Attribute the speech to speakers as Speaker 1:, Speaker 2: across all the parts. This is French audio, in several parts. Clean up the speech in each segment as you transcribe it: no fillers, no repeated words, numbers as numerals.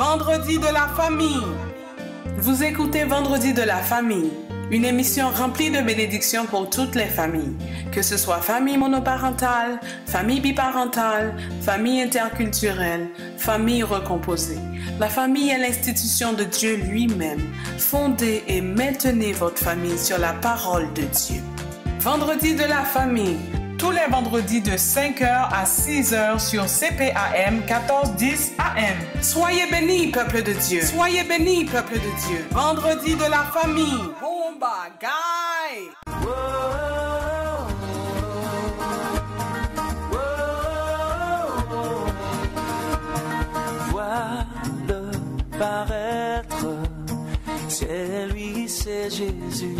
Speaker 1: Vendredi de la famille. Vous écoutez Vendredi de la famille, une émission remplie de bénédictions pour toutes les familles, que ce soit famille monoparentale, famille biparentale, famille interculturelle, famille recomposée. La famille est l'institution de Dieu lui-même. Fondez et maintenez votre famille sur la parole de Dieu. Vendredi de la famille, tous les vendredis de 5h à 6h sur CPAM 1410 AM. Soyez bénis, peuple de Dieu. Soyez bénis, peuple de Dieu. Vendredi de la famille. Bomba, guy.
Speaker 2: Vois-le paraître, c'est lui, c'est Jésus.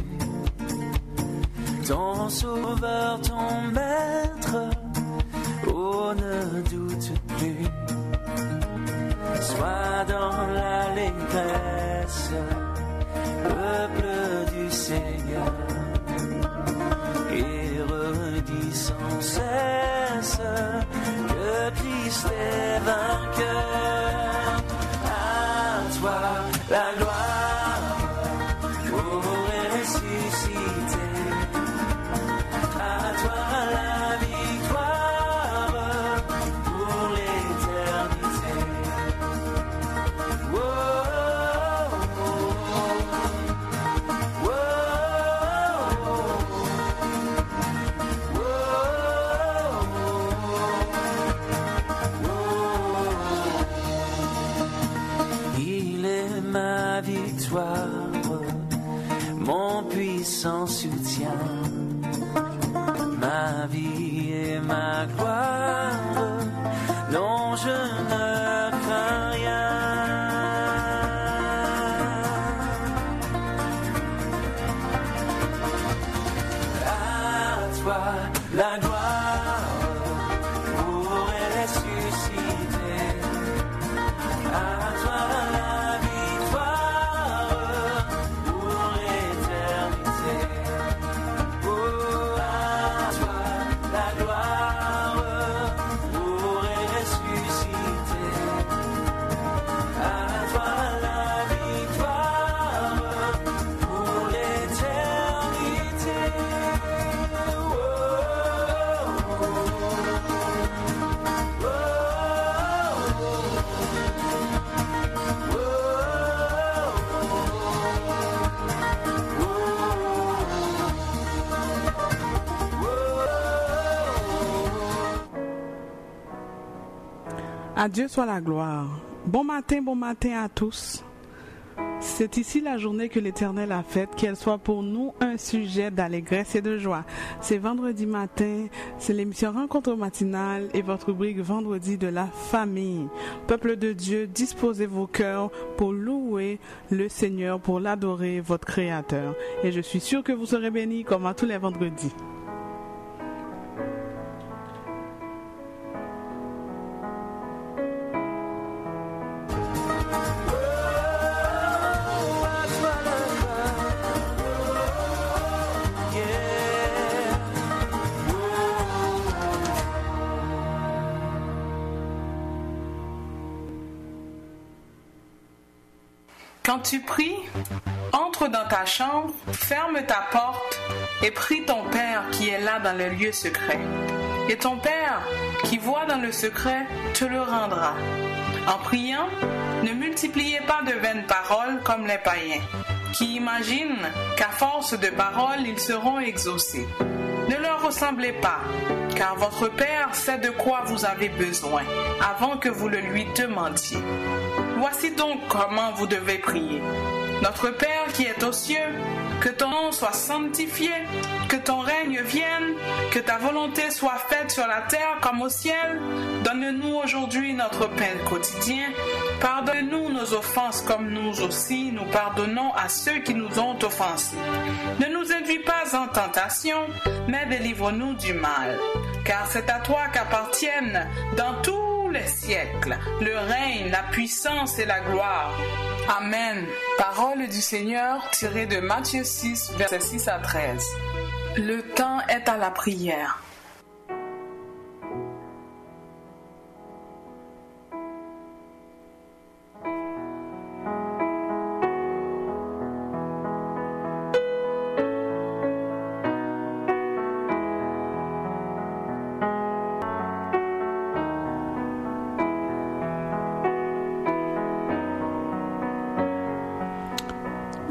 Speaker 2: Ton sauveur, ton maître, oh ne doute plus. Sois dans l'allégresse, peuple du Seigneur, et redis sans cesse que Christ est vainqueur. À toi la gloire pour ressusciter. À toi la victoire pour l'éternité. Oh, oh, oh, oh. Il est ma victoire, mon puissant soutien. Ma vie et ma gloire, non je ne crains rien. À toi la gloire pour ressusciter. À toi la victoire pour l'éternité. La gloire pour ressusciter. À toi la victoire pour l'éternité. Oh, oh, oh,
Speaker 3: À Dieu soit la gloire. Bon matin à tous. C'est ici la journée que l'Éternel a faite, qu'elle soit pour nous un sujet d'allégresse et de joie. C'est vendredi matin, c'est l'émission Rencontre matinale et votre rubrique Vendredi de la famille. Peuple de Dieu, disposez vos cœurs pour louer le Seigneur, pour l'adorer, votre Créateur. Et je suis sûre que vous serez bénis comme à tous les vendredis.
Speaker 1: Quand tu pries, entre dans ta chambre, ferme ta porte et prie ton Père qui est là dans le lieu secret. Et ton Père qui voit dans le secret te le rendra. En priant, ne multipliez pas de vaines paroles comme les païens, qui imaginent qu'à force de paroles, ils seront exaucés. Ne leur ressemblez pas, car votre Père sait de quoi vous avez besoin, avant que vous le lui demandiez. Voici donc comment vous devez prier. Notre Père qui est aux cieux, que ton nom soit sanctifié, que ton règne vienne, que ta volonté soit faite sur la terre comme au ciel. Donne-nous aujourd'hui notre pain quotidien. Pardonne-nous nos offenses comme nous aussi nous pardonnons à ceux qui nous ont offensés. Ne nous induis pas en tentation, mais délivre-nous du mal. Car c'est à toi qu'appartiennent dans tous les siècles le règne, la puissance et la gloire. Amen. Parole du Seigneur tirée de Matthieu 6, versets 6 à 13. Le temps est à la prière.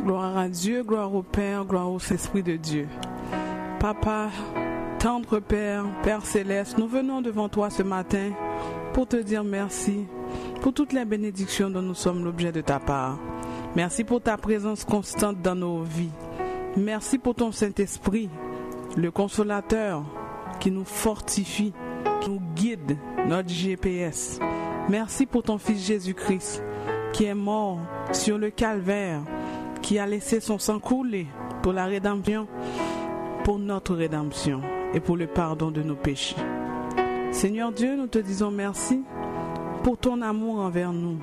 Speaker 3: Gloire à Dieu, gloire au Père, gloire au Saint-Esprit de Dieu. Papa, tendre Père, Père Céleste, nous venons devant toi ce matin pour te dire merci pour toutes les bénédictions dont nous sommes l'objet de ta part. Merci pour ta présence constante dans nos vies. Merci pour ton Saint-Esprit, le Consolateur qui nous fortifie, qui nous guide, notre GPS. Merci pour ton Fils Jésus-Christ qui est mort sur le calvaire, qui a laissé son sang couler pour la rédemption, pour notre rédemption et pour le pardon de nos péchés. Seigneur Dieu, nous te disons merci pour ton amour envers nous.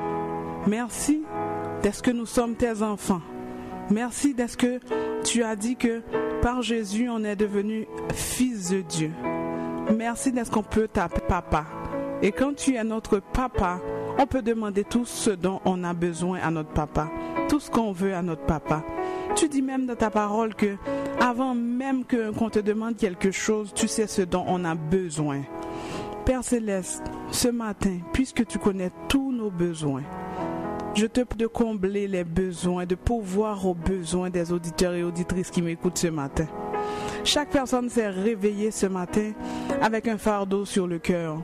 Speaker 3: Merci d'être que nous sommes tes enfants. Merci d'être que tu as dit que par Jésus, on est devenu fils de Dieu. Merci d'être qu'on peut t'appeler papa. Et quand tu es notre papa, on peut demander tout ce dont on a besoin à notre papa, tout ce qu'on veut à notre papa. Tu dis même dans ta parole que avant même qu'on te demande quelque chose, tu sais ce dont on a besoin. Père Céleste, ce matin, puisque tu connais tous nos besoins, je te prie de combler les besoins, de pourvoir aux besoins des auditeurs et auditrices qui m'écoutent ce matin. Chaque personne s'est réveillée ce matin avec un fardeau sur le cœur,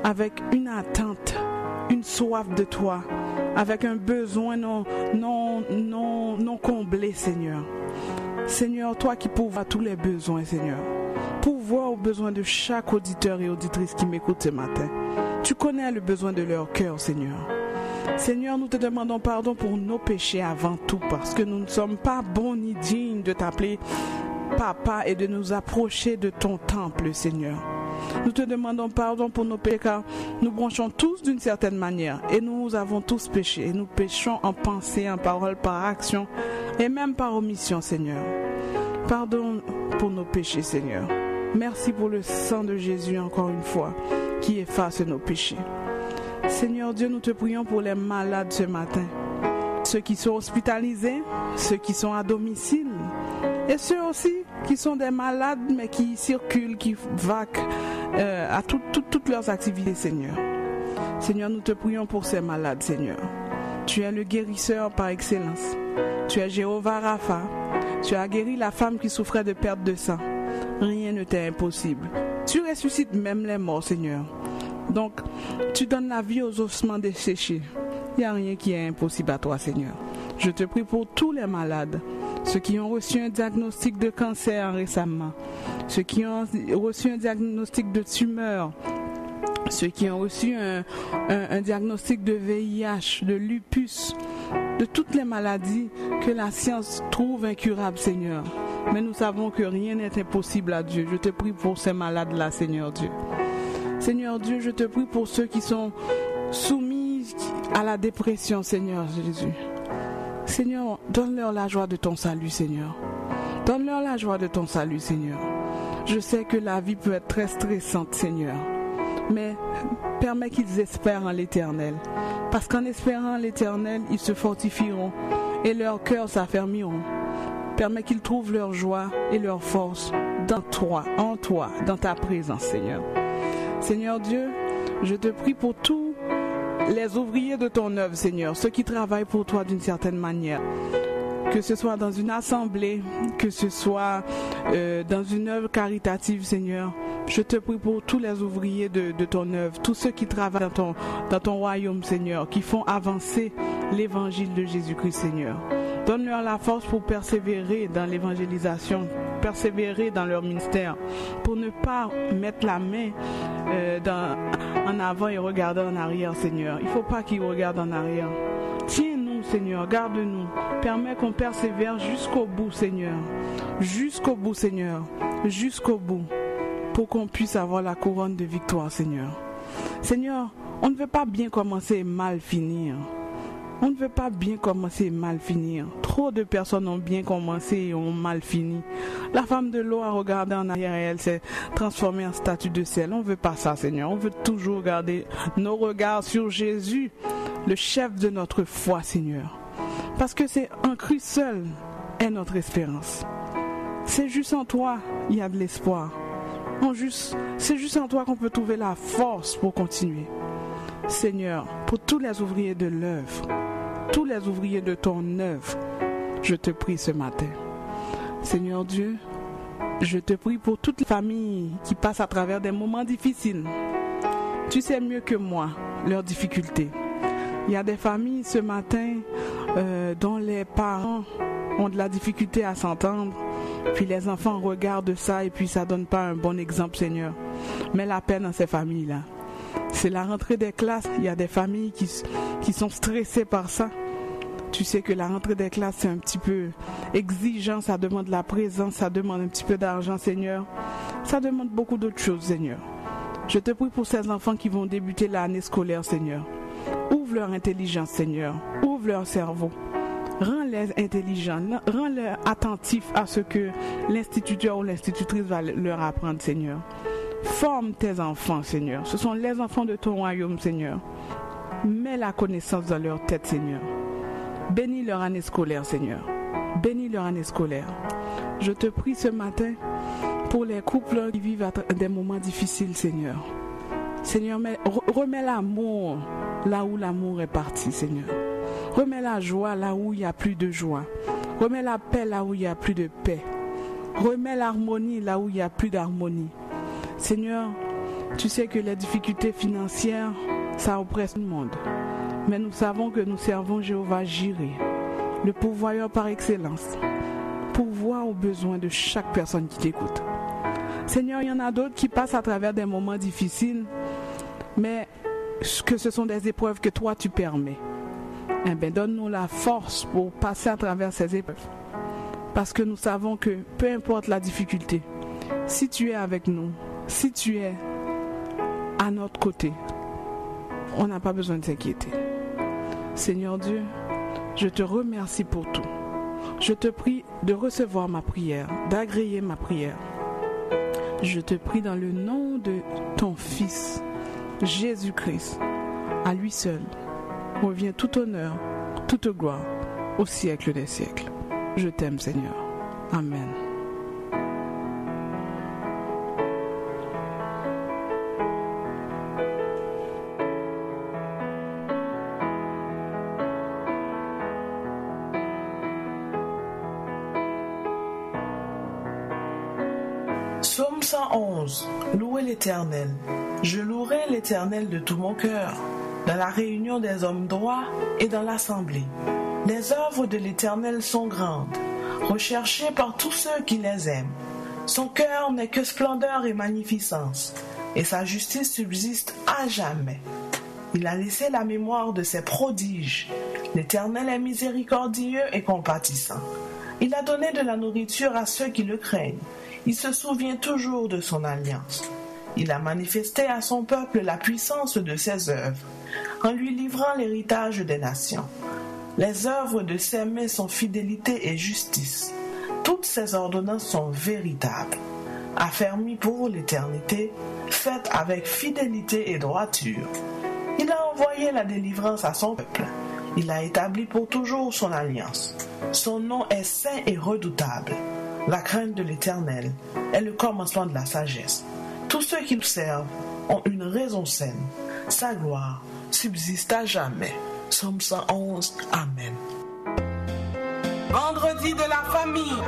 Speaker 3: avec une attente, une soif de toi, avec un besoin non comblé, Seigneur. Seigneur, toi qui pourvois tous les besoins, Seigneur. Pourvois aux besoins de chaque auditeur et auditrice qui m'écoute ce matin. Tu connais le besoin de leur cœur, Seigneur. Seigneur, nous te demandons pardon pour nos péchés avant tout, parce que nous ne sommes pas bons ni dignes de t'appeler Papa et de nous approcher de ton temple, Seigneur. Nous te demandons pardon pour nos péchés, car nous branchons tous d'une certaine manière et nous avons tous péché. Et nous péchons en pensée, en parole, par action et même par omission, Seigneur. Pardon pour nos péchés, Seigneur. Merci pour le sang de Jésus, encore une fois, qui efface nos péchés. Seigneur Dieu, nous te prions pour les malades ce matin, ceux qui sont hospitalisés, ceux qui sont à domicile, et ceux aussi qui sont des malades mais qui circulent, qui vaquent à toutes leurs activités, Seigneur. Seigneur, nous te prions pour ces malades, Seigneur. Tu es le guérisseur par excellence. Tu es Jéhovah Rapha. Tu as guéri la femme qui souffrait de perte de sang. Rien ne t'est impossible. Tu ressuscites même les morts, Seigneur. Donc, tu donnes la vie aux ossements desséchés. Il n'y a rien qui est impossible à toi, Seigneur. Je te prie pour tous les malades, ceux qui ont reçu un diagnostic de cancer récemment, ceux qui ont reçu un diagnostic de tumeur, ceux qui ont reçu un diagnostic de VIH, de lupus, de toutes les maladies que la science trouve incurables, Seigneur. Mais nous savons que rien n'est impossible à Dieu. Je te prie pour ces malades-là, Seigneur Dieu. Seigneur Dieu, je te prie pour ceux qui sont soumis à la dépression, Seigneur Jésus. Seigneur, donne-leur la joie de ton salut, Seigneur. Donne-leur la joie de ton salut, Seigneur. Je sais que la vie peut être très stressante, Seigneur. Mais permets qu'ils espèrent en l'Éternel. Parce qu'en espérant en l'Éternel, ils se fortifieront et leurs cœurs s'affermiront. Permets qu'ils trouvent leur joie et leur force dans toi, en toi, dans ta présence, Seigneur. Seigneur Dieu, je te prie pour tous les ouvriers de ton œuvre, Seigneur, ceux qui travaillent pour toi d'une certaine manière, que ce soit dans une assemblée, que ce soit dans une œuvre caritative, Seigneur. Je te prie pour tous les ouvriers de ton œuvre, tous ceux qui travaillent dans ton royaume, Seigneur, qui font avancer l'évangile de Jésus-Christ, Seigneur. Donne-leur la force pour persévérer dans l'évangélisation, persévérer dans leur ministère, pour ne pas mettre la main en avant et regarder en arrière, Seigneur. Il ne faut pas qu'ils regardent en arrière. Tiens-nous, Seigneur, garde-nous. Permets qu'on persévère jusqu'au bout, Seigneur. Jusqu'au bout, Seigneur. Jusqu'au bout. Pour qu'on puisse avoir la couronne de victoire, Seigneur. Seigneur, on ne veut pas bien commencer et mal finir. On ne veut pas bien commencer et mal finir. Trop de personnes ont bien commencé et ont mal fini. La femme de l'eau a regardé en arrière et elle s'est transformée en statue de sel. On ne veut pas ça, Seigneur. On veut toujours garder nos regards sur Jésus, le chef de notre foi, Seigneur. Parce que c'est en Christ seul est notre espérance. C'est juste en toi, il y a de l'espoir. C'est juste en toi qu'on peut trouver la force pour continuer. Seigneur, pour tous les ouvriers de l'œuvre, tous les ouvriers de ton œuvre, je te prie ce matin. Seigneur Dieu, je te prie pour toutes les familles qui passent à travers des moments difficiles. Tu sais mieux que moi leurs difficultés. Il y a des familles ce matin dont les parents ont de la difficulté à s'entendre, puis les enfants regardent ça et puis ça ne donne pas un bon exemple, Seigneur. Mets la paix dans ces familles-là. C'est la rentrée des classes, il y a des familles qui sont stressées par ça. Tu sais que la rentrée des classes, c'est un petit peu exigeant, ça demande de la présence, ça demande un petit peu d'argent, Seigneur. Ça demande beaucoup d'autres choses, Seigneur. Je te prie pour ces enfants qui vont débuter l'année scolaire, Seigneur. Ouvre leur intelligence, Seigneur. Ouvre leur cerveau. Rends-les intelligents. Rends-les attentifs à ce que l'instituteur ou l'institutrice va leur apprendre, Seigneur. Forme tes enfants, Seigneur. Ce sont les enfants de ton royaume, Seigneur. Mets la connaissance dans leur tête, Seigneur. Bénis leur année scolaire, Seigneur. Bénis leur année scolaire. Je te prie ce matin pour les couples qui vivent des moments difficiles, Seigneur. Seigneur, remets l'amour là où l'amour est parti, Seigneur. Remets la joie là où il n'y a plus de joie. Remets la paix là où il n'y a plus de paix. Remets l'harmonie là où il n'y a plus d'harmonie. Seigneur, tu sais que les difficultés financières, ça oppresse tout le monde. Mais nous savons que nous servons Jéhovah Jireh, le pourvoyeur par excellence, pourvoir aux besoins de chaque personne qui t'écoute. Seigneur, il y en a d'autres qui passent à travers des moments difficiles, mais que ce sont des épreuves que toi tu permets. Eh bien, donne-nous la force pour passer à travers ces épreuves. Parce que nous savons que peu importe la difficulté, si tu es avec nous, si tu es à notre côté, on n'a pas besoin de s'inquiéter. Seigneur Dieu, je te remercie pour tout. Je te prie de recevoir ma prière, d'agréer ma prière. Je te prie dans le nom de ton Fils, Jésus-Christ. À lui seul revient tout honneur, toute gloire, au siècle des siècles. Je t'aime, Seigneur. Amen.
Speaker 1: Psaume 111. Louez l'Éternel. Je louerai l'Éternel de tout mon cœur, dans la réunion des hommes droits et dans l'assemblée. Les œuvres de l'Éternel sont grandes, recherchées par tous ceux qui les aiment. Son cœur n'est que splendeur et magnificence, et sa justice subsiste à jamais. Il a laissé la mémoire de ses prodiges. L'Éternel est miséricordieux et compatissant. Il a donné de la nourriture à ceux qui le craignent. Il se souvient toujours de son alliance. Il a manifesté à son peuple la puissance de ses œuvres, en lui livrant l'héritage des nations. Les œuvres de ses mains sont fidélité et justice. Toutes ses ordonnances sont véritables, affermies pour l'éternité, faites avec fidélité et droiture. Il a envoyé la délivrance à son peuple. Il a établi pour toujours son alliance. Son nom est saint et redoutable. La crainte de l'Éternel est le commencement de la sagesse. Tous ceux qui le servent ont une raison saine. Sa gloire subsiste à jamais. Psaume 111. Amen. Vendredi de la famille.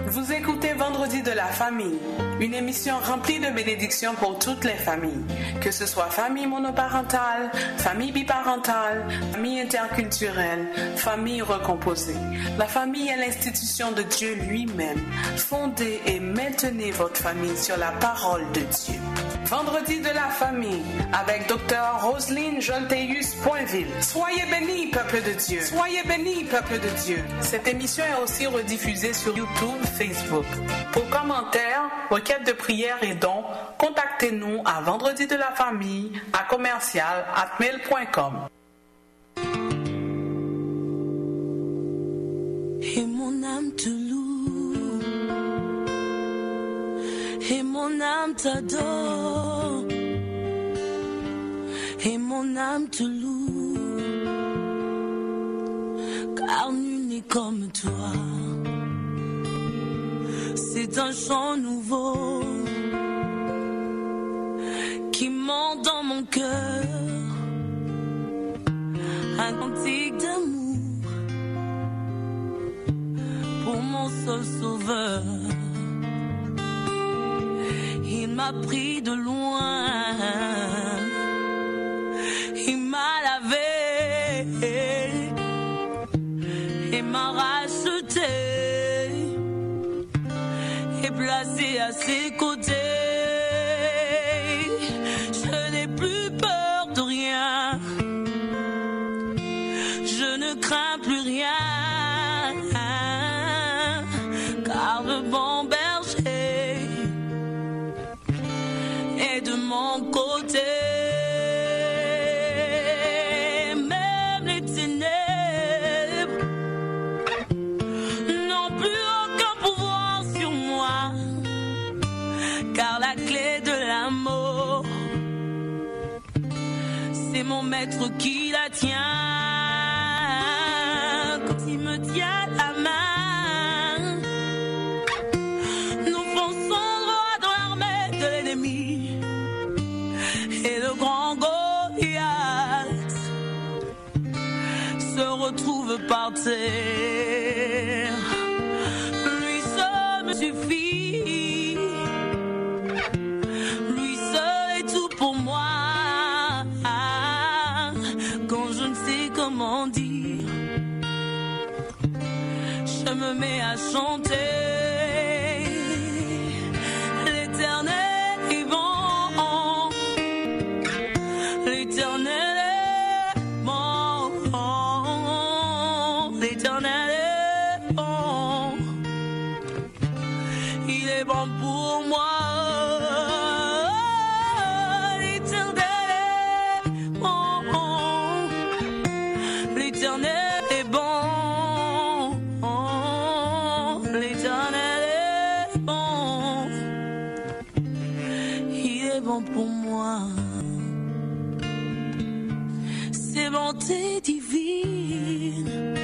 Speaker 1: Vous écoutez Vendredi de la famille, une émission remplie de bénédictions pour toutes les familles, que ce soit famille monoparentale, famille biparentale, famille interculturelle, famille recomposée. La famille est l'institution de Dieu lui-même. Fondez et maintenez votre famille sur la parole de Dieu. Vendredi de la famille avec Dr. Roselyne Jolteus-Poinville. Soyez bénis, peuple de Dieu. Soyez bénis, peuple de Dieu. Cette émission est aussi rediffusée sur YouTube, Facebook. Pour commentaires, requêtes de prière et dons, contactez-nous à vendredi de la famille à commercial@mail.com.
Speaker 4: Et mon âme te loue, et mon âme t'adore, et mon âme te loue, car nul n'est comme toi. C'est un chant nouveau qui monte dans mon cœur, un cantique d'amour m'a pris de loin, il m'a lavé et m'a racheté et placé à ses côtés. Je n'ai plus peur de rien, je ne crains plus rien, car le bon berger est de mon côté. Même les ténèbres n'ont plus aucun pouvoir sur moi, car la clé de l'amour, c'est mon maître qui la tient. Quand il me tient la main, nous fonçons droit dans l'armée de l'ennemi. Et le grand Goliath se retrouve par terre. Lui seul me suffit, lui seul est tout pour moi. Quand je ne sais comment dire, je me mets à chanter. L'Éternel est bon, l'Éternel est bon, l'Éternel est bon, il est bon pour moi. L'Éternel est bon, l'Éternel est bon, l'Éternel est bon, il est bon pour moi. Ses bontés divines,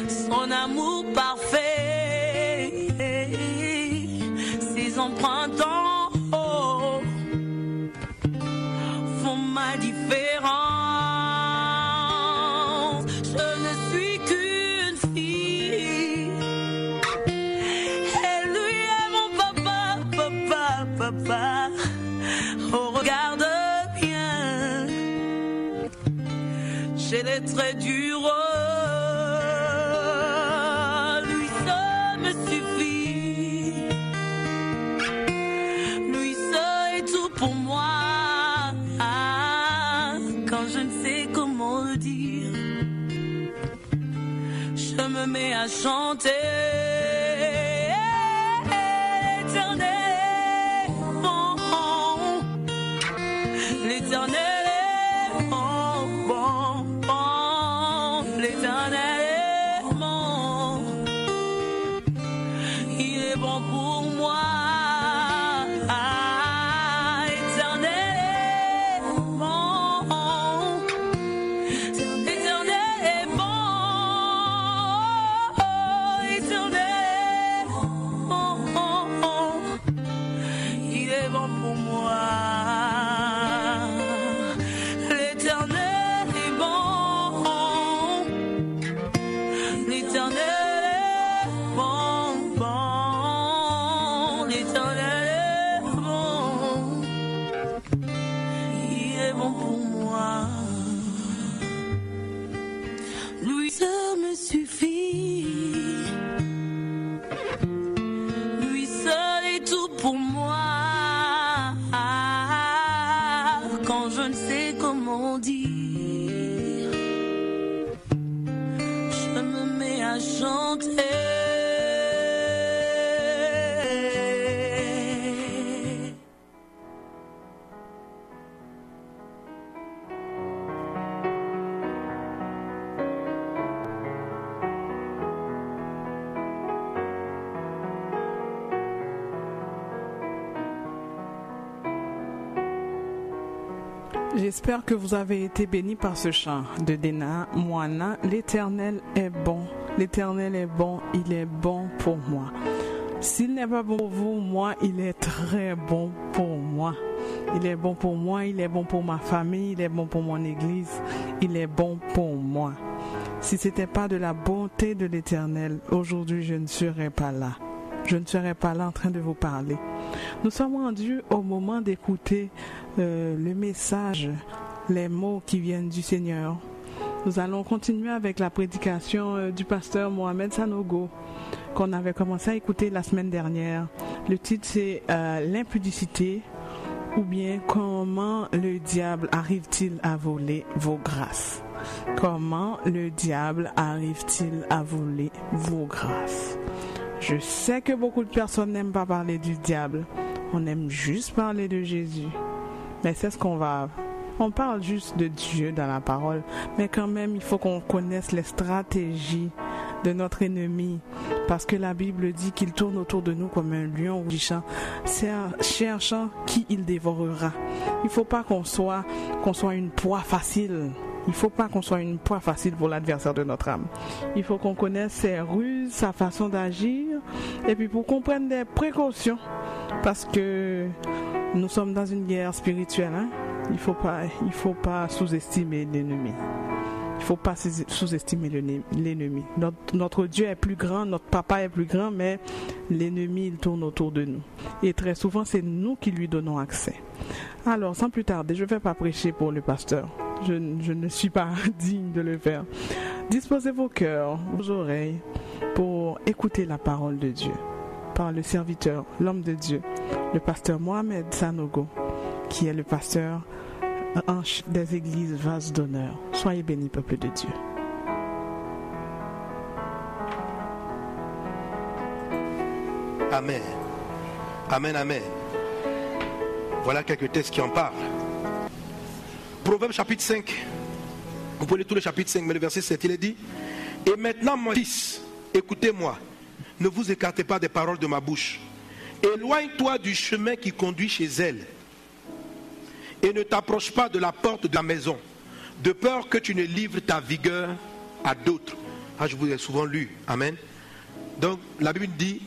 Speaker 4: son amour parfait, ses empreintes en haut font ma différence. Je ne suis qu'une fille, et lui est mon papa, papa, papa. Oh, regarde bien, j'ai les traits du roi. Lui seul me suffit, lui seul est tout pour moi. Quand je ne sais comment le dire, je me mets à chanter. L'Éternel est bon, l'Éternel est bon, bon, bon, l'Éternel est bon, il est bon pour moi. L'Éternel est bon, l'Éternel est bon, l'Éternel est bon, il est bon pour moi. L'Éternel est bon, l'Éternel est bon, bon, l'Éternel est bon, il est bon pour moi. Lui seul me suffit, lui seul est tout pour moi. Quand je ne sais comment dire, je me mets à chanter.
Speaker 3: J'espère que vous avez été bénis par ce chant de Dena Moana. L'Éternel est bon, l'Éternel est bon, il est bon pour moi. S'il n'est pas bon pour vous, moi, il est très bon pour moi. Il est bon pour moi, il est bon pour ma famille, il est bon pour mon église, il est bon pour moi. Si ce n'était pas de la bonté de l'Éternel, aujourd'hui je ne serais pas là. je ne serais pas là en train de vous parler. Nous sommes rendus au moment d'écouter le message, les mots qui viennent du Seigneur. Nous allons continuer avec la prédication du pasteur Mohamed Sanogo qu'on avait commencé à écouter la semaine dernière. Le titre c'est l'impudicité ou bien comment le diable arrive-t-il à voler vos grâces? Comment le diable arrive-t-il à voler vos grâces? Je sais que beaucoup de personnes n'aiment pas parler du diable. On aime juste parler de Jésus. Mais c'est ce qu'on va... On parle juste de Dieu dans la parole. Mais quand même, il faut qu'on connaisse les stratégies de notre ennemi. Parce que la Bible dit qu'il tourne autour de nous comme un lion rugissant, cherchant qui il dévorera. Il ne faut pas qu'on soit une proie facile. Il ne faut pas qu'on soit une proie facile pour l'adversaire de notre âme. Il faut qu'on connaisse ses ruses, sa façon d'agir, et puis pour qu'on prenne des précautions. Parce que nous sommes dans une guerre spirituelle. Hein? Il faut pas sous-estimer l'ennemi. Il ne faut pas sous-estimer l'ennemi. Notre Dieu est plus grand, notre papa est plus grand, mais l'ennemi, il tourne autour de nous. Et très souvent, c'est nous qui lui donnons accès. Alors, sans plus tarder, je ne vais pas prêcher pour le pasteur. Je ne suis pas digne de le faire. Disposez vos cœurs, vos oreilles pour écouter la parole de Dieu par le serviteur, l'homme de Dieu, le pasteur Mohamed Sanogo, qui est le pasteur des églises Vase d'honneur. Soyez bénis, peuple de Dieu.
Speaker 5: Amen. Amen, amen. Voilà quelques textes qui en parlent. Proverbe chapitre 5. Vous pouvez lire tout le chapitre 5, mais le verset 7, il est dit: et maintenant, mon fils, écoutez-moi, ne vous écartez pas des paroles de ma bouche. Éloigne-toi du chemin qui conduit chez elle. Et ne t'approche pas de la porte de la maison, de peur que tu ne livres ta vigueur à d'autres. Ah, je vous ai souvent lu. Amen. Donc, la Bible dit,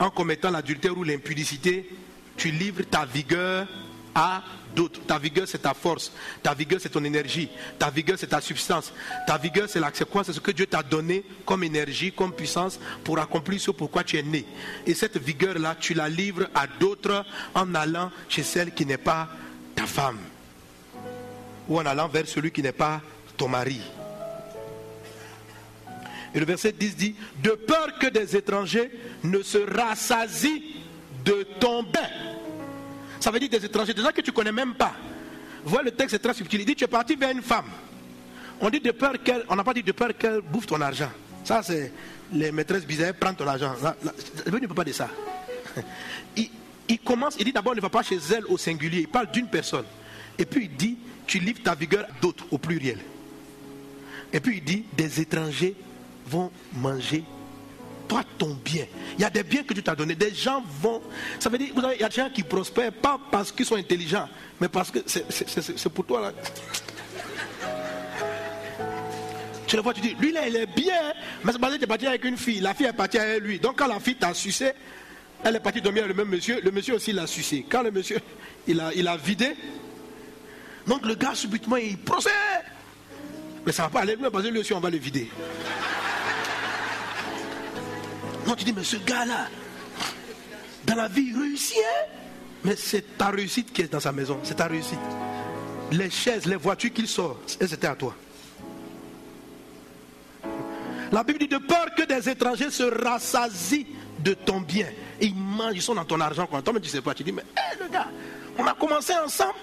Speaker 5: en commettant l'adultère ou l'impudicité, tu livres ta vigueur à d'autres. Ta vigueur, c'est ta force. Ta vigueur, c'est ton énergie. Ta vigueur, c'est ta substance. Ta vigueur, c'est quoi? C'est ce que Dieu t'a donné comme énergie, comme puissance pour accomplir ce pourquoi tu es né. Et cette vigueur-là, tu la livres à d'autres en allant chez celle qui n'est pas ta femme, ou en allant vers celui qui n'est pas ton mari. Et le verset 10 dit: de peur que des étrangers ne se rassasient de ton bain. Ça veut dire des étrangers, des gens que tu ne connais même pas. Voilà, le texte est très subtil. Il dit: tu es parti vers une femme. On dit de peur qu'elle, on n'a pas dit de peur qu'elle bouffe ton argent. Ça, c'est les maîtresses bizarres, prennent ton argent. Il ne peut pas dire ça. Il commence, il dit d'abord ne va pas chez elle au singulier, il parle d'une personne. Et puis il dit, tu livres ta vigueur à d'autres au pluriel. Et puis il dit, des étrangers vont manger toi ton bien. Il y a des biens que tu t'as donnés, des gens vont... Ça veut dire, vous savez, il y a des gens qui prospèrent, pas parce qu'ils sont intelligents, mais parce que c'est pour toi là. Tu le vois, tu dis, lui là il est bien, mais c'est parce que tu es parti avec une fille, la fille est partie avec lui. Donc quand la fille t'a sucé, elle est partie dormir avec le monsieur aussi l'a sucé. Quand le monsieur, il a vidé, donc le gars subitement il procède. Mais ça ne va pas aller loin parce que lui aussi on va le vider. Non, tu dis, mais ce gars-là, dans la vie, il réussit, hein? Mais c'est ta réussite qui est dans sa maison, c'est ta réussite. Les chaises, les voitures qu'il sort, c'était à toi. La Bible dit, de peur que des étrangers se rassasient de ton bien. Et ils mangent, ils sont dans ton argent. Toi, mais tu ne sais pas. Tu dis, mais le gars, on a commencé ensemble.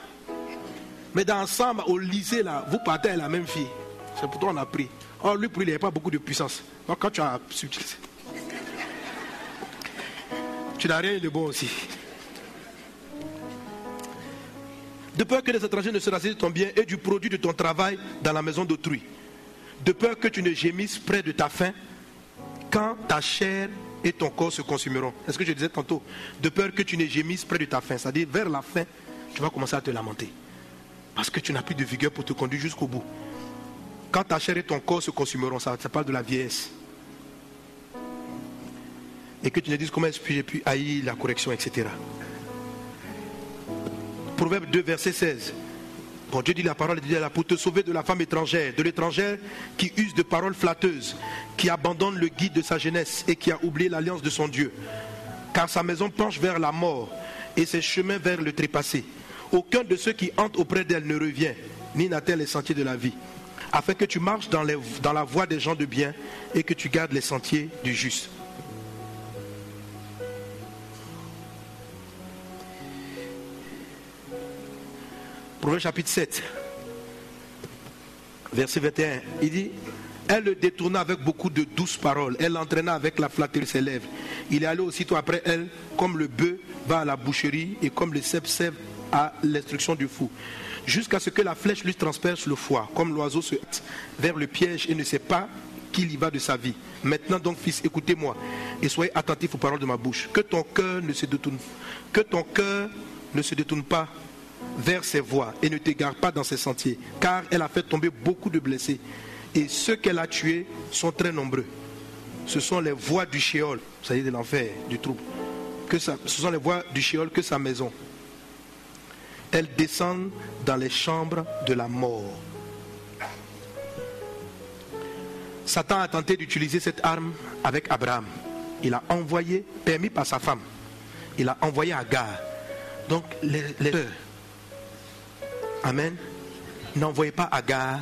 Speaker 5: Mais dans ensemble, au lycée, là, vous partez avec la même fille. C'est pour toi qu'on a pris. Or, lui, pour lui, il n'avait pas beaucoup de puissance. Donc, quand tu as subtilisé, tu n'as rien de bon aussi. De peur que les étrangers ne se rassasient de ton bien et du produit de ton travail dans la maison d'autrui. De peur que tu ne gémisses près de ta faim quand ta chair et ton corps se consumeront. C'est ce que je disais tantôt. De peur que tu ne gémisses près de ta faim. C'est-à-dire vers la fin, tu vas commencer à te lamenter. Parce que tu n'as plus de vigueur pour te conduire jusqu'au bout. Quand ta chair et ton corps se consumeront, ça parle de la vieillesse. Et que tu ne dises comment est-ce que j'ai pu haïr la correction, etc. Proverbe 2, verset 16. Bon, Dieu dit la parole est là pour te sauver de la femme étrangère, de l'étrangère qui use de paroles flatteuses, qui abandonne le guide de sa jeunesse et qui a oublié l'alliance de son Dieu. Car sa maison penche vers la mort et ses chemins vers le trépassé. Aucun de ceux qui entrent auprès d'elle ne revient, ni n'atteint les sentiers de la vie, afin que tu marches dans la voie des gens de bien et que tu gardes les sentiers du juste. Proverbe chapitre 7, verset 21, il dit: elle le détourna avec beaucoup de douces paroles, elle l'entraîna avec la flatterie de ses lèvres. Il est allé aussitôt après elle, comme le bœuf va à la boucherie et comme le cep sève à l'instruction du fou, jusqu'à ce que la flèche lui transperce le foie, comme l'oiseau se hâte vers le piège et ne sait pas qu'il y va de sa vie. Maintenant donc, fils, écoutez-moi et soyez attentifs aux paroles de ma bouche. Que ton cœur ne se détourne pas vers ses voies et ne t'égare pas dans ses sentiers, car elle a fait tomber beaucoup de blessés et ceux qu'elle a tués sont très nombreux. Ce sont les voies du Sheol, c'est-à-dire de l'enfer, du trouble. Ce sont les voies du Sheol que sa maison. Elles descendent dans les chambres de la mort. Satan a tenté d'utiliser cette arme avec Abraham. Il a envoyé, permis par sa femme, il a envoyé Agar. Donc les Amen. N'envoyez pas Agar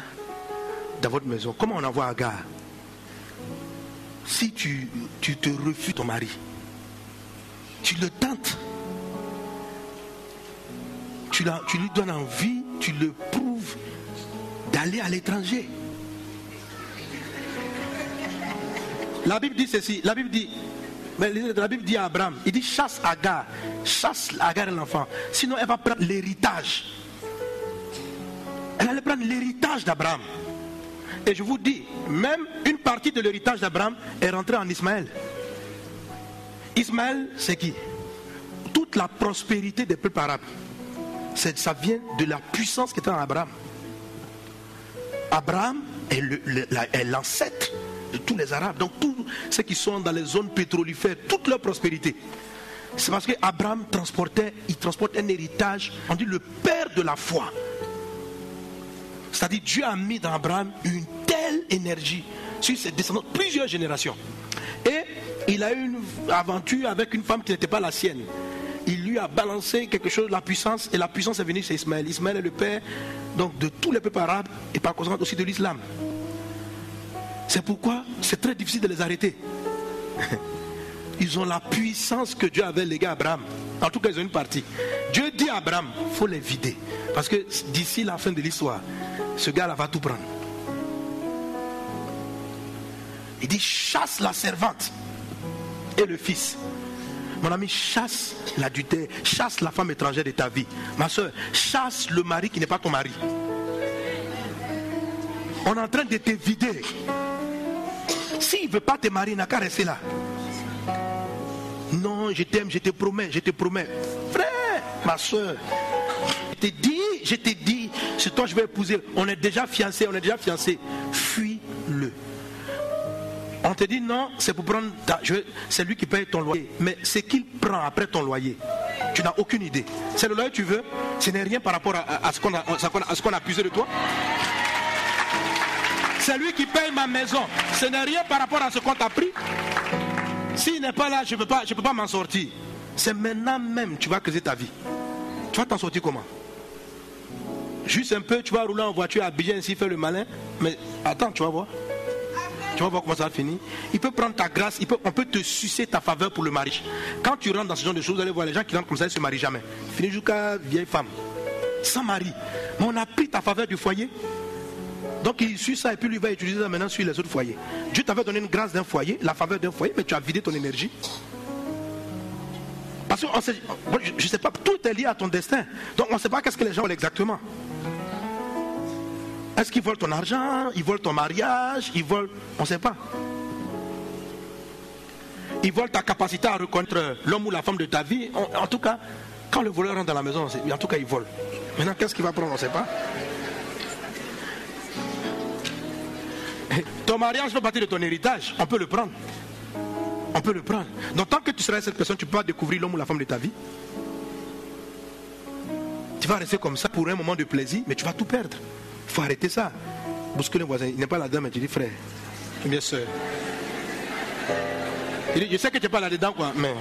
Speaker 5: dans votre maison. Comment on envoie Agar? Si tu te refuses ton mari, tu le tentes, tu lui donnes envie, tu le prouves d'aller à l'étranger. La Bible dit ceci, la Bible dit à Abraham, il dit chasse Agar et l'enfant, sinon elle va prendre l'héritage. Elle allait prendre l'héritage d'Abraham. Et je vous dis, même une partie de l'héritage d'Abraham est rentrée en Ismaël. Ismaël, c'est qui? Toute la prospérité des peuples arabes, ça vient de la puissance qui était en Abraham. Abraham est l'ancêtre de tous les Arabes. Donc tous ceux qui sont dans les zones pétrolifères, toute leur prospérité, c'est parce qu'Abraham transporte un héritage, on dit le père de la foi. C'est-à-dire Dieu a mis dans Abraham une telle énergie sur ses descendants, plusieurs générations. Et il a eu une aventure avec une femme qui n'était pas la sienne. Il lui a balancé quelque chose, la puissance, et la puissance est venue chez Ismaël. Ismaël est le père donc, de tous les peuples arabes et par conséquent aussi de l'islam. C'est pourquoi c'est très difficile de les arrêter. Ils ont la puissance que Dieu avait léguée à Abraham. En tout cas, ils ont une partie. Dieu dit à Abraham, il faut les vider. Parce que d'ici la fin de l'histoire, ce gars-là va tout prendre. Il dit, chasse la servante et le fils. Mon ami, chasse l'adultère, chasse la femme étrangère de ta vie. Ma soeur, chasse le mari qui n'est pas ton mari. On est en train de te vider. S'il ne veut pas te marier, il n'a qu'à rester là. Non, je t'aime, je te promets, je te promets. Frère, ma soeur, je t'ai dit, c'est toi que je vais épouser. On est déjà fiancés, Fuis-le. On te dit non, c'est pour prendre c'est lui qui paye ton loyer. Mais c'est qu'il prend après ton loyer. Tu n'as aucune idée. C'est le loyer que tu veux. Ce n'est rien par rapport à ce qu'on a accusé de toi. C'est lui qui paye ma maison. Ce n'est rien par rapport à ce qu'on t'a pris. S'il n'est pas là, je ne peux pas m'en sortir. C'est maintenant même que tu vas creuser ta vie. Tu vas t'en sortir comment? Juste un peu, tu vas rouler en voiture à Abidjan ainsi, faire le malin. Mais attends, tu vas voir. Tu vas voir comment ça va finir. Il peut prendre ta grâce, on peut te sucer ta faveur pour le mariage. Quand tu rentres dans ce genre de choses, vous allez voir les gens qui rentrent comme ça, ils ne se marient jamais. Finissent jusqu'à vieille femme, sans mari. Mais on a pris ta faveur du foyer. Donc il suit ça et puis lui va utiliser ça maintenant sur les autres foyers. Dieu t'avait donné une grâce d'un foyer, la faveur d'un foyer, mais tu as vidé ton énergie. Parce que je ne sais pas, tout est lié à ton destin. Donc on ne sait pas qu'est-ce que les gens veulent exactement. Est-ce qu'ils volent ton argent? Ils volent ton mariage? Ils volent... On ne sait pas. Ils volent ta capacité à reconnaître l'homme ou la femme de ta vie. En tout cas, quand le voleur rentre dans la maison, en tout cas, il vole. Maintenant, qu'est-ce qu'il va prendre? On ne sait pas. Ton mariage fait partie de ton héritage. On peut le prendre. On peut le prendre. Donc, tant que tu seras cette personne, tu peux pas découvrir l'homme ou la femme de ta vie. Tu Tu vas rester comme ça pour un moment de plaisir, mais tu vas tout perdre. Il faut arrêter ça. Bousculer le voisin, il n'est pas là-dedans, mais tu dis frère, bien sûr. Il dit, je sais que tu n'es pas là-dedans, quoi, mais...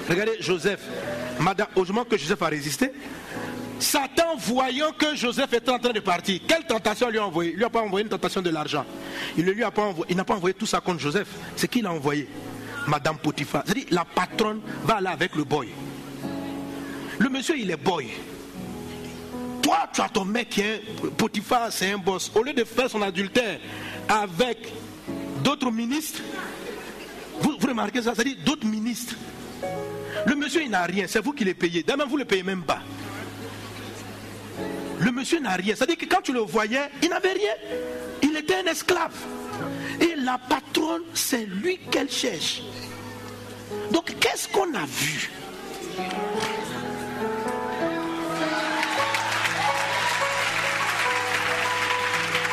Speaker 5: Regardez Joseph, heureusement que Joseph a résisté. Satan, voyant que Joseph était en train de partir, quelle tentation lui a envoyé? Il ne lui a pas envoyé une tentation de l'argent. Il n'a pas envoyé tout ça contre Joseph. C'est qui l'a envoyé? Madame Potiphar. C'est-à-dire, la patronne va aller avec le boy. Le monsieur, il est boy. Toi, tu as ton mec qui est Potiphar, c'est un boss. Au lieu de faire son adultère avec d'autres ministres, vous remarquez ça? C'est-à-dire, d'autres ministres. Le monsieur, il n'a rien. C'est vous qui les payez. D'ailleurs, vous ne le payez même pas. Le monsieur n'a rien. C'est-à-dire que quand tu le voyais, il n'avait rien. Il était un esclave. Et la patronne, c'est lui qu'elle cherche. Donc, qu'est-ce qu'on a vu?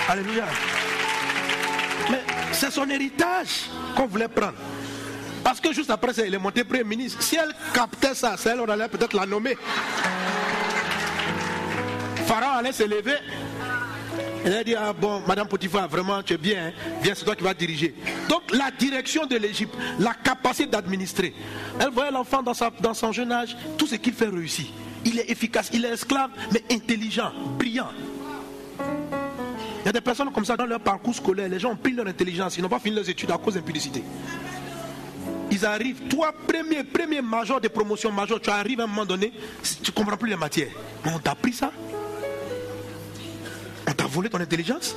Speaker 5: Alléluia. Mais c'est son héritage qu'on voulait prendre. Parce que juste après ça, il est monté premier ministre. Si elle captait ça, on allait peut-être la nommer. Pharaon allait se lever. Elle a dit, ah bon, Madame Potiphar, vraiment tu es bien, hein? Viens, c'est toi qui vas diriger. Donc la direction de l'Égypte, la capacité d'administrer. Elle voyait l'enfant dans son jeune âge, tout ce qu'il fait réussit. Il est efficace, il est esclave, mais intelligent, brillant. Il y a des personnes comme ça dans leur parcours scolaire, les gens ont pris leur intelligence, ils n'ont pas fini leurs études à cause d'impudicité. Ils arrivent, toi, premier major de promotion major, tu arrives à un moment donné, tu ne comprends plus les matières. Mais on t'a appris ça? On t'a volé ton intelligence?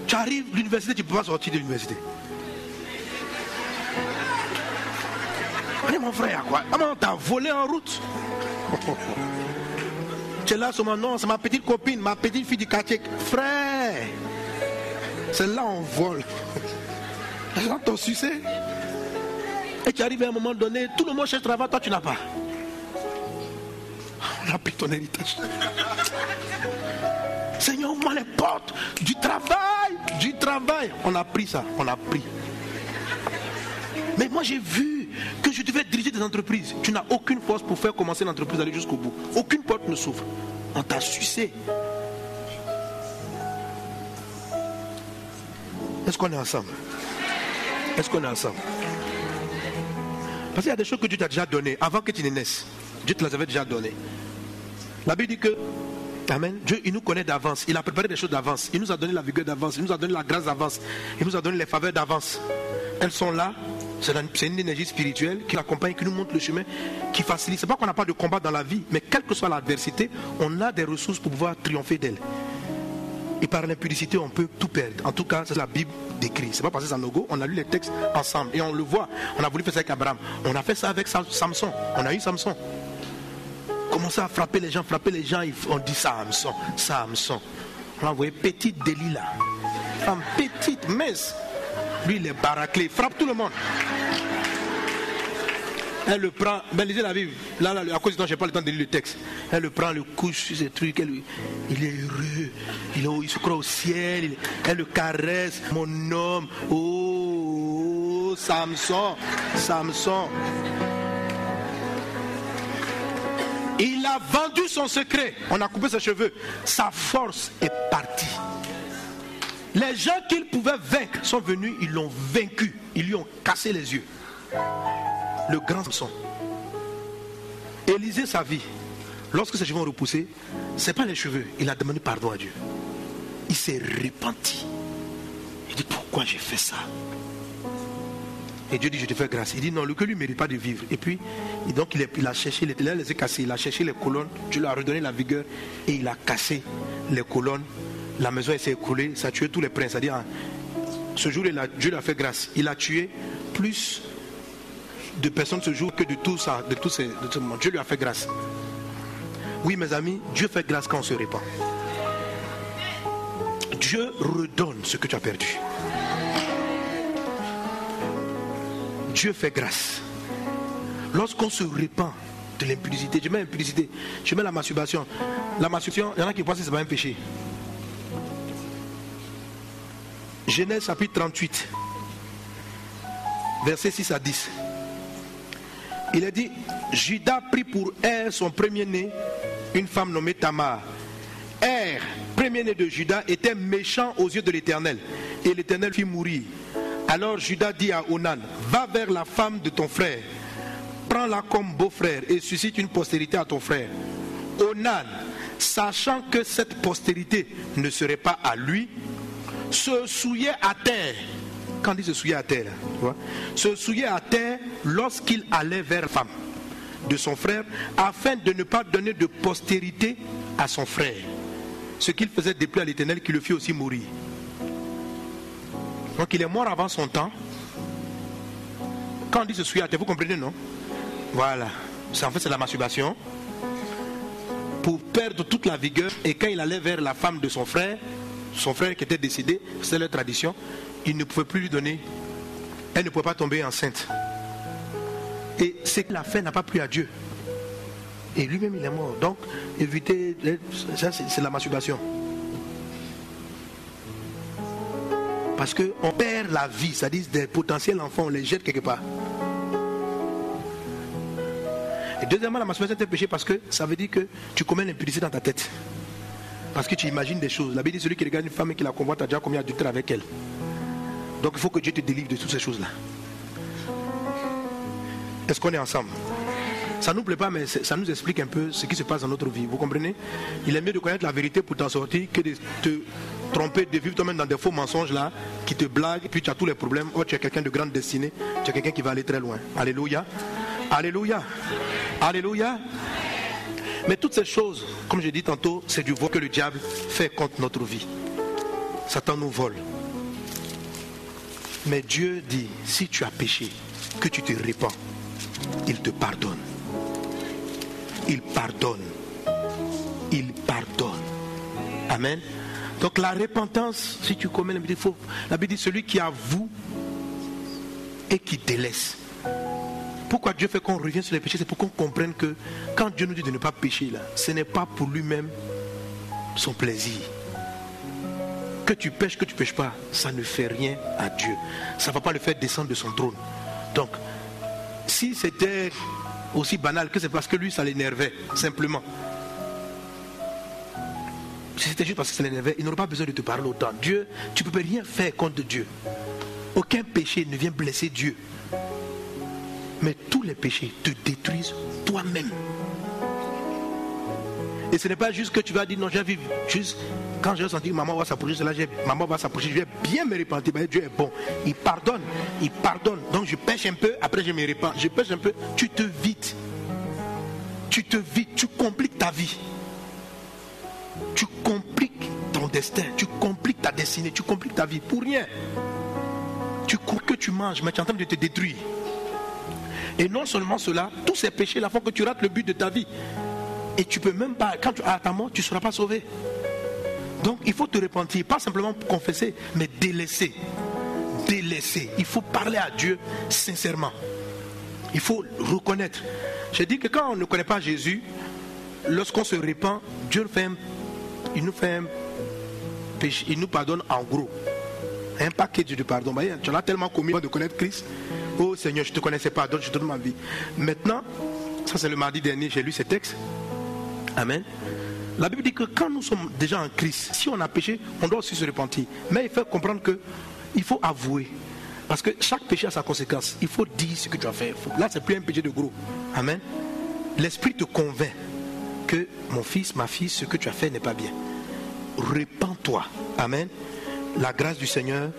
Speaker 5: Tu arrives à l'université, tu ne peux pas sortir de l'université. Allez mon frère, quoi? Ah, mais on t'a volé en route. Tu es là sur mon nom, c'est ma petite copine, ma petite fille du quartier. Frère, c'est là on vole. Les gens t'ont sucé. Et tu arrives à un moment donné, tout le monde cherche travail, toi tu n'as pas. On a pris ton héritage. Seigneur, ouvre-moi les portes du travail. On a pris ça, on a pris. Mais moi j'ai vu que je devais diriger des entreprises. Tu n'as aucune force pour faire commencer l'entreprise, aller jusqu'au bout. Aucune porte ne s'ouvre. On t'a sucé. Est-ce qu'on est ensemble? Est-ce qu'on est ensemble? Parce qu'il y a des choses que Dieu t'a déjà données avant que tu ne naisses. Dieu te les avait déjà données. La Bible dit que, amen, Dieu il nous connaît d'avance. Il a préparé des choses d'avance. Il nous a donné la vigueur d'avance. Il nous a donné la grâce d'avance. Il nous a donné les faveurs d'avance. Elles sont là. C'est une énergie spirituelle qui l'accompagne, qui nous montre le chemin, qui facilite. C'est pas qu'on n'a pas de combat dans la vie, mais quelle que soit l'adversité, on a des ressources pour pouvoir triompher d'elle. Et par l'impudicité, on peut tout perdre. En tout cas, c'est la Bible décrit. C'est pas parce que c'est un logo, on a lu les textes ensemble et on le voit. On a voulu faire ça avec Abraham. On a fait ça avec Samson. On a eu Samson. Commencer à frapper les gens, on dit Samson. On a envoyé petite Delilah. Femme petite, mince. Lui, il est baraqué, il frappe tout le monde. Elle le prend, ben lisez la Bible, là, à cause du temps, je n'ai pas le temps de lire le texte. Elle le prend, le couche sur ces trucs, il est heureux, il se croit au ciel, elle le caresse, mon homme, oh, Samson. Il a vendu son secret, on a coupé ses cheveux, sa force est partie. Les gens qu'il pouvait vaincre sont venus, ils l'ont vaincu, ils lui ont cassé les yeux. Le grand Samson. Élisée, sa vie, lorsque ses cheveux ont repoussé, ce n'est pas les cheveux, il a demandé pardon à Dieu. Il s'est repenti. Il dit pourquoi j'ai fait ça? Et Dieu dit je te fais grâce. Il dit non, que lui ne mérite pas de vivre. Et puis, donc il a cherché, il a les cassés, il a cherché les colonnes, Dieu lui a redonné la vigueur et il a cassé les colonnes. La maison s'est écroulée, ça a tué tous les princes. C'est-à-dire, ce jour-là, Dieu lui a fait grâce. Il a tué plus de personnes ce jour que de tout ça, de tout ce monde. Dieu lui a fait grâce. Oui, mes amis, Dieu fait grâce quand on se répand. Dieu redonne ce que tu as perdu. Dieu fait grâce. Lorsqu'on se répand de l'impudicité, je mets l'impudicité, je mets la masturbation. La masturbation, il y en a qui pensent que ce n'est pas un péché. Genèse chapitre 38. versets 6 à 10. Il est dit, Judas prit pour Er son premier-né, une femme nommée Tamar. Er, premier-né de Judas, était méchant aux yeux de l'Éternel, et l'Éternel fit mourir. Alors Judas dit à Onan, va vers la femme de ton frère, prends-la comme beau-frère et suscite une postérité à ton frère. Onan, sachant que cette postérité ne serait pas à lui, se souillait à terre. Quand il se souillait à terre, tu vois, se souillait à terre lorsqu'il allait vers la femme de son frère, afin de ne pas donner de postérité à son frère. Ce qu'il faisait déplaire à l'Éternel, qui le fit aussi mourir. Donc il est mort avant son temps. Quand on dit se souiller à terre, vous comprenez, non? Voilà. En fait, c'est la masturbation. Pour perdre toute la vigueur. Et quand il allait vers la femme de son frère qui était décédé, c'est la tradition, il ne pouvait plus lui donner. Elle ne pouvait pas tomber enceinte. Et c'est que la fin n'a pas plu à Dieu. Et lui-même il est mort. Donc, éviter, ça c'est la masturbation. Parce qu'on perd la vie, c'est-à-dire des potentiels enfants, on les jette quelque part. Et deuxièmement, la masturbation est un péché parce que ça veut dire que tu commets l'impudicité dans ta tête. Parce que tu imagines des choses. La Bible dit celui qui regarde une femme et qui la convoite a déjà commis adultère avec elle. Donc il faut que Dieu te délivre de toutes ces choses-là. Est-ce qu'on est ensemble? Ça ne nous plaît pas, mais ça nous explique un peu ce qui se passe dans notre vie. Vous comprenez? Il est mieux de connaître la vérité pour t'en sortir que de te tromper, de vivre toi-même dans des faux mensonges là, qui te blaguent, et puis tu as tous les problèmes. Oh, tu es quelqu'un de grande destinée, tu es quelqu'un qui va aller très loin. Alléluia. Alléluia. Alléluia. Mais toutes ces choses, comme j'ai dit tantôt, c'est du vol que le diable fait contre notre vie. Satan nous vole. Mais Dieu dit, si tu as péché, que tu te répands, il te pardonne. Il pardonne. Il pardonne. Amen. Donc la repentance, si tu commets l'impiété, la Bible dit celui qui avoue et qui délaisse. Pourquoi Dieu fait qu'on revienne sur les péchés? C'est pour qu'on comprenne que quand Dieu nous dit de ne pas pécher là, ce n'est pas pour lui-même son plaisir. Que tu pêches, que tu ne pêches pas, ça ne fait rien à Dieu. Ça ne va pas le faire descendre de son trône. Donc, si c'était aussi banal que c'est parce que lui ça l'énervait, simplement. Si c'était juste parce que ça l'énervait, il n'aurait pas besoin de te parler autant. Dieu, tu ne peux rien faire contre Dieu. Aucun péché ne vient blesser Dieu. Mais tous les péchés te détruisent toi-même. Et ce n'est pas juste que tu vas dire non, je vais vivre. Juste quand j'ai senti que maman va s'approcher, maman va s'approcher, je vais bien me repentir. Mais Dieu est bon. Il pardonne. Il pardonne. Donc je pêche un peu, après je me repens. Je pêche un peu, tu te vides. Tu te vides, tu compliques ta vie. Tu compliques ton destin, tu compliques ta destinée, tu compliques ta vie pour rien. Tu crois que tu manges, mais tu es en train de te détruire. Et non seulement cela, tous ces péchés-là font que tu rates le but de ta vie. Et tu peux même pas, quand tu as ta mort, tu ne seras pas sauvé. Donc il faut te repentir, pas simplement confesser, mais délaisser. Délaisser. Il faut parler à Dieu sincèrement. Il faut reconnaître. J'ai dit que quand on ne connaît pas Jésus, lorsqu'on se repent, Dieu il nous fait un péché, il nous pardonne en gros. Un paquet de pardon. Tu en as tellement commis de connaître Christ. Oh Seigneur, je ne te connaissais pas, donc je te donne ma vie. Maintenant, ça c'est le mardi dernier, j'ai lu ces textes. Amen. La Bible dit que quand nous sommes déjà en Christ, si on a péché, on doit aussi se repentir. Mais il faut comprendre qu'il faut avouer. Parce que chaque péché a sa conséquence. Il faut dire ce que tu as fait. Là, c'est plus un péché de gros. Amen. L'Esprit te convainc que mon fils, ma fille, ce que tu as fait n'est pas bien. Repends-toi. Amen. La grâce du Seigneur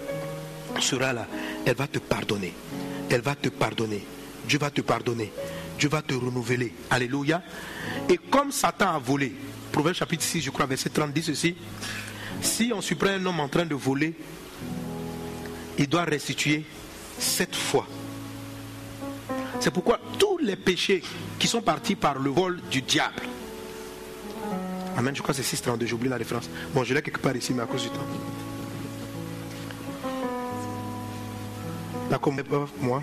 Speaker 5: sera là. Elle va te pardonner. Elle va te pardonner. Dieu va te pardonner. Dieu va te renouveler. Alléluia. Et comme Satan a volé, Proverbe chapitre 6, je crois, verset 30 dit ceci. Si on surprend un homme en train de voler, il doit restituer 7 fois. C'est pourquoi tous les péchés qui sont partis par le vol du diable. Amen, je crois que c'est 6,32, j'oublie la référence. Bon, je l'ai quelque part ici, mais à cause du temps. La combat, moi.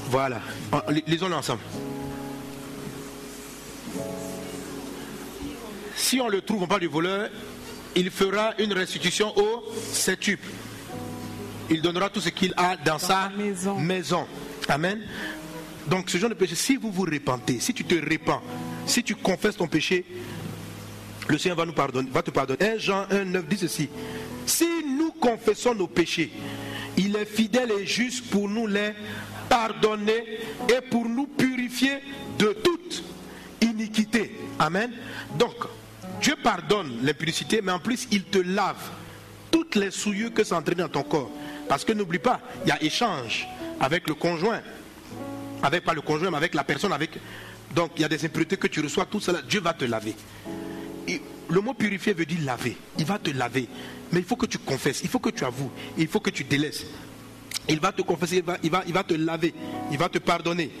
Speaker 5: Voilà, lisons-le ensemble. Si on le trouve, on parle du voleur, il fera une restitution au septuple. Il donnera tout ce qu'il a dans sa maison. Amen. Donc ce genre de péché, si vous vous repentez, si tu te repens, si tu confesses ton péché, le Seigneur va te pardonner. 1 Jean 1,9 dit ceci: si nous confessons nos péchés, il est fidèle et juste pour nous les pardonner et pour nous purifier de toute iniquité. Amen. Donc Dieu pardonne l'impudicité, mais en plus il te lave toutes les souillures que ça entraîne dans ton corps. Parce que n'oublie pas, il y a échange avec le conjoint. Pas le conjoint, mais avec la personne. Donc il y a des impuretés que tu reçois, tout cela, Dieu va te laver. Et le mot purifier veut dire laver. Il va te laver. Mais il faut que tu confesses, il faut que tu avoues, il faut que tu délaisses. Il va te confesser, il va te laver, il va te pardonner.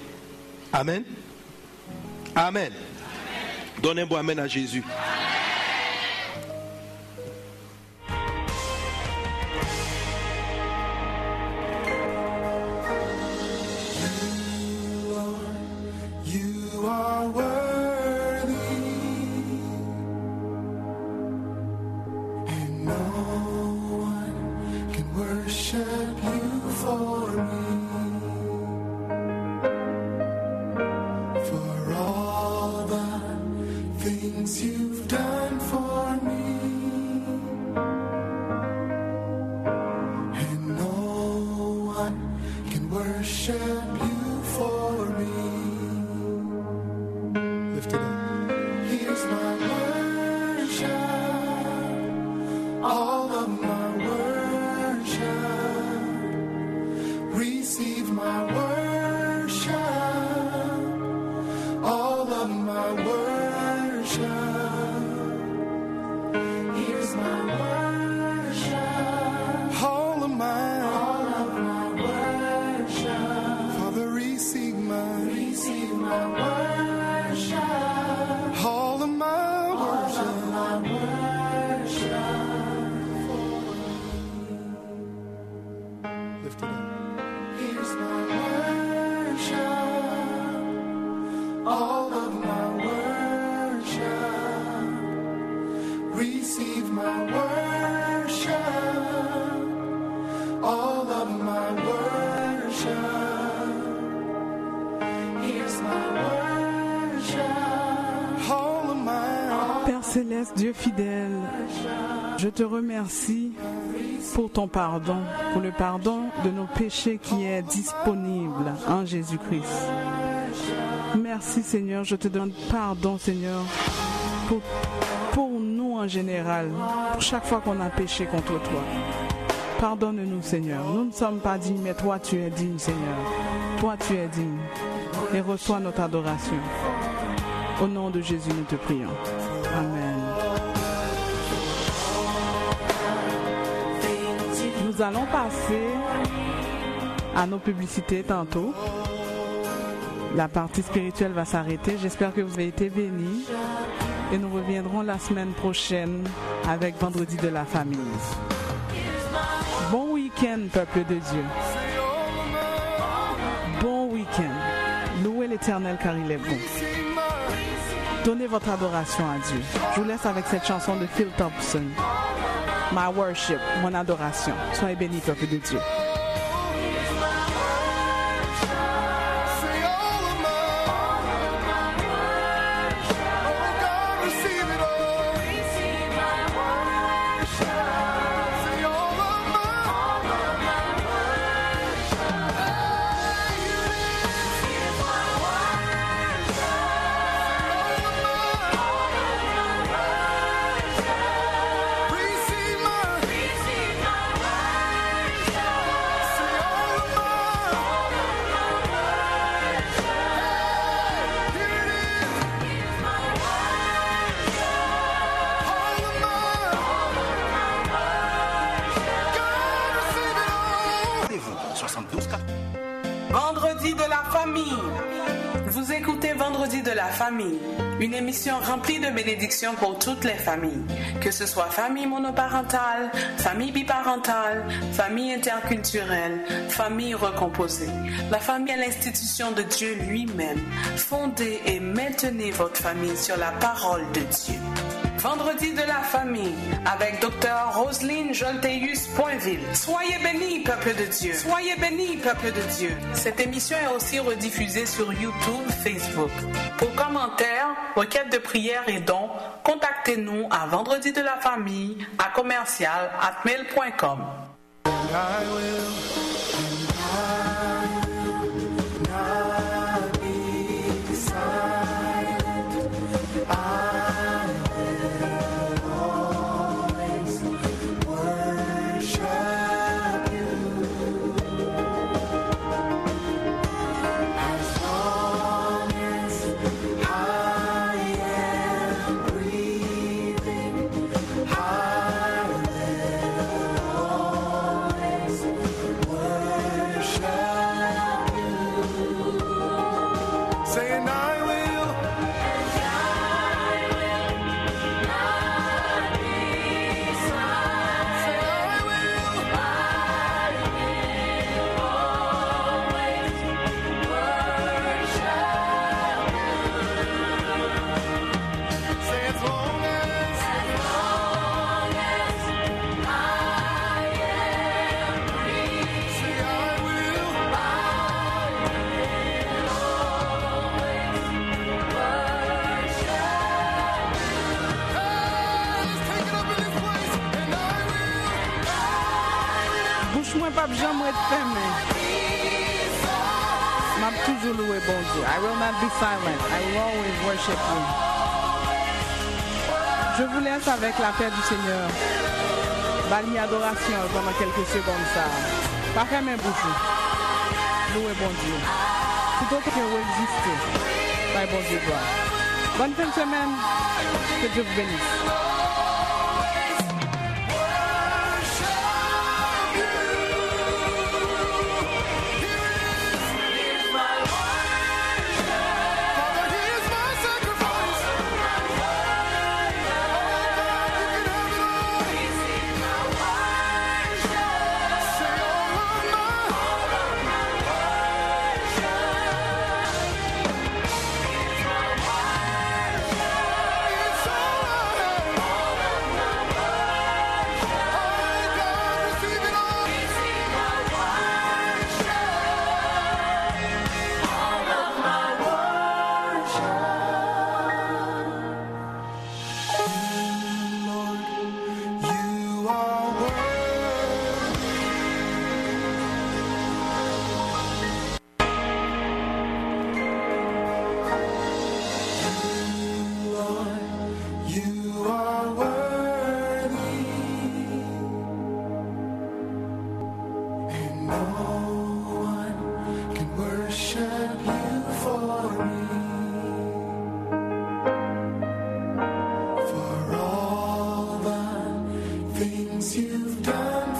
Speaker 5: Amen. Amen. Donne un bon amen à Jésus.
Speaker 3: Père Céleste, Dieu fidèle, je te remercie pour ton pardon, pour le pardon de nos péchés qui est disponible en Jésus-Christ. Merci Seigneur, je te demande pardon Seigneur pour nous en général, pour chaque fois qu'on a péché contre toi. Pardonne-nous Seigneur, nous ne sommes pas dignes, mais toi tu es digne Seigneur. Toi tu es digne et reçois notre adoration. Au nom de Jésus nous te prions. Amen. Nous allons passer à nos publicités tantôt. La partie spirituelle va s'arrêter. J'espère que vous avez été bénis. Et nous reviendrons la semaine prochaine avec Vendredi de la famille. Bon week-end, peuple de Dieu. Bon week-end. Louez l'Éternel car il est bon. Donnez votre adoration à Dieu. Je vous laisse avec cette chanson de Phil Thompson. My worship, mon adoration. Soyez bénis, peuple de Dieu.
Speaker 1: Vendredi de la famille. Vous écoutez Vendredi de la famille, une émission remplie de bénédictions pour toutes les familles, que ce soit famille monoparentale, famille biparentale, famille interculturelle, famille recomposée. La famille est l'institution de Dieu lui-même. Fondez et maintenez votre famille sur la parole de Dieu. Vendredi de la famille avec Dr Roselyne Jolteus Poinville. Soyez bénis, peuple de Dieu. Soyez bénis, peuple de Dieu. Cette émission est aussi rediffusée sur YouTube, Facebook. Pour commentaires, requêtes de prière et dons, contactez-nous à vendredi de la famille à commercial@mail.com.
Speaker 3: J'aimerais te fermer. M'a toujours loué bon Dieu. I will not be silent. I will always worship you. Je vous laisse avec la paix du Seigneur. Bali adoration pendant quelques secondes ça. Pas fermer bouche. Loué bon Dieu. Tout autre que vous existez. Bye bon Dieu gloire. Bonne fin de semaine. Que Dieu vous bénisse.
Speaker 6: You've done